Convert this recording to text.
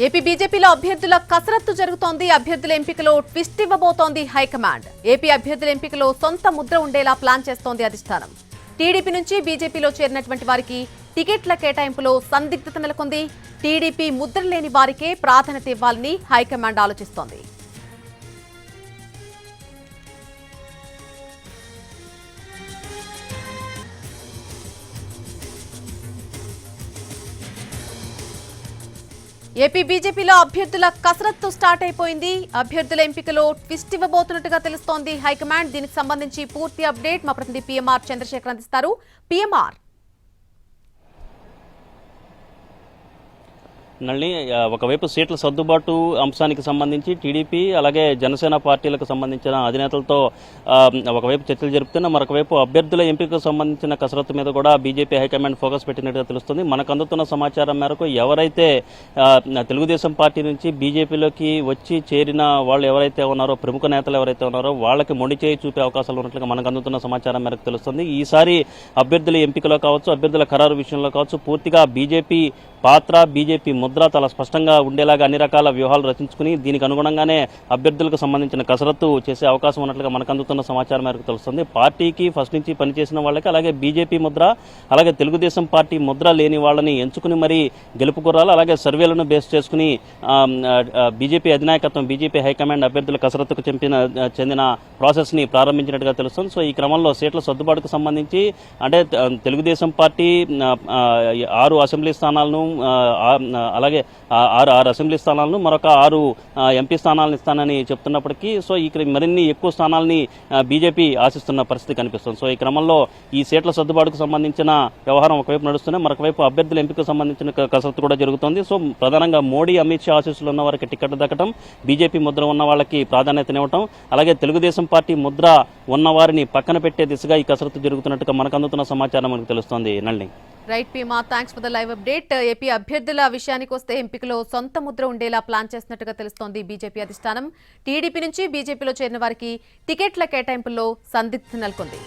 AP బీజేపీలో అభ్యర్థుల కసరత్తు జరుగుతోంది. అభ్యర్థుల ఎంపికలో ట్విస్ట్ ఇవ్వబోతోంది హైకమాండ్. ఏపీ అభ్యర్థుల ఎంపికలో సొంత ముద్ర ఉండేలా ప్లాన్ చేస్తోంది అధిష్టానం. టీడీపీ నుంచి బీజేపీలో చేరినటువంటి వారికి టికెట్ల కేటాయింపులో సందిగ్ధత నెలకొంది. టీడీపీ ముద్ర లేని వారికే ప్రాధాన్యత ఇవ్వాలని హైకమాండ్ ఆలోచిస్తోంది. ఏపీ బీజేపీలో అభ్యర్థుల కసరత్తు స్టార్ట్ అయిపోయింది. అభ్యర్థుల ఎంపికలో ట్విస్ట్ ఇవ్వబోతున్నట్టుగా తెలుస్తోంది హైకమాండ్. దీనికి సంబంధించి పూర్తి అప్డేట్ మా ప్రతినిధి పీఎంఆర్ చంద్రశేఖర్ అందిస్తారు. పీఎంఆర్ నల్లి ఒకవైపు సీట్ల సర్దుబాటు అంశానికి సంబంధించి టీడీపీ అలాగే జనసేన పార్టీలకు సంబంధించిన అధినేతలతో ఒకవైపు చర్చలు జరుపుతున్న మరొకవైపు అభ్యర్థుల ఎంపికకు సంబంధించిన కసరత్తు మీద కూడా బీజేపీ హైకమాండ్ ఫోకస్ పెట్టినట్టుగా తెలుస్తుంది. మనకు అందుతున్న సమాచారం మేరకు ఎవరైతే తెలుగుదేశం పార్టీ నుంచి బీజేపీలోకి వచ్చి చేరిన వాళ్ళు ఎవరైతే ఉన్నారో, ప్రముఖ నేతలు ఎవరైతే ఉన్నారో వాళ్ళకి మొండి చేయి చూపే అవకాశాలు ఉన్నట్లుగా మనకు అందుతున్న సమాచారం మేరకు తెలుస్తుంది. ఈసారి అభ్యర్థుల ఎంపికలో కావచ్చు, అభ్యర్థుల ఖరారు విషయంలో కావచ్చు, పూర్తిగా బీజేపీ పాత్ర, బీజేపీ ముద్ర చాలా స్పష్టంగా ఉండేలాగా అన్ని రకాల వ్యూహాలు రచించుకుని దీనికి అనుగుణంగానే అభ్యర్థులకు సంబంధించిన కసరత్తు చేసే అవకాశం ఉన్నట్లుగా మనకు అందుతున్న సమాచారం మేరకు తెలుస్తుంది. పార్టీకి ఫస్ట్ నుంచి పనిచేసిన వాళ్ళకి, అలాగే బీజేపీ ముద్ర, అలాగే తెలుగుదేశం పార్టీ ముద్ర లేని వాళ్ళని ఎంచుకుని మరీ గెలుపు గుర్రాలు, అలాగే సర్వేలను బేస్ చేసుకుని బీజేపీ అధినాయకత్వం, బీజేపీ హైకమాండ్ అభ్యర్థుల కసరత్తుకు చెందిన ప్రాసెస్ ని ప్రారంభించినట్టుగా తెలుస్తుంది. సో ఈ క్రమంలో సీట్ల సర్దుబాటుకు సంబంధించి అంటే తెలుగుదేశం పార్టీ 6 అసెంబ్లీ స్థానాలను, అలాగే 6 అసెంబ్లీ స్థానాలను, మరొక 6 ఎంపీ స్థానాలను ఇస్తానని చెప్తున్నప్పటికీ సో ఇక్కడ మరిన్ని ఎక్కువ స్థానాలని బీజేపీ ఆశిస్తున్న పరిస్థితి కనిపిస్తుంది. సో ఈ క్రమంలో ఈ సీట్ల సర్దుబాటుకు సంబంధించిన వ్యవహారం ఒకవైపు నడుస్తున్నాయి, మరొకవైపు అభ్యర్థుల ఎంపికకు సంబంధించిన కసరత్తు కూడా జరుగుతోంది. సో ప్రధానంగా మోడీ, అమిత్ షా ఆశీస్సులు ఉన్న వారికి టికెట్ దక్కడం, బీజేపీ ముద్ర ఉన్న వాళ్ళకి ప్రాధాన్యతనివ్వటం, అలాగే తెలుగుదేశం పార్టీ ముద్ర ఉన్న వారిని పక్కన పెట్టే దిశగా ఈ కసరత్తు జరుగుతున్నట్టుగా మనకు అందుతున్న సమాచారం మనకు తెలుస్తోంది. నళిని. రైట్ పీమా, thanks for the live update. AP అభ్యర్థుల విషయానికి వస్తే ఎంపికలో సొంత ముద్ర ఉండేలా ప్లాన్ చేసినట్టుగా తెలుస్తోంది బీజేపీ అధిష్టానం. టీడీపీ నుంచి బీజేపీలో చేరిన వారికి టికెట్ల కేటాయింపుల్లో సందిగ్ధత నెలకొంది.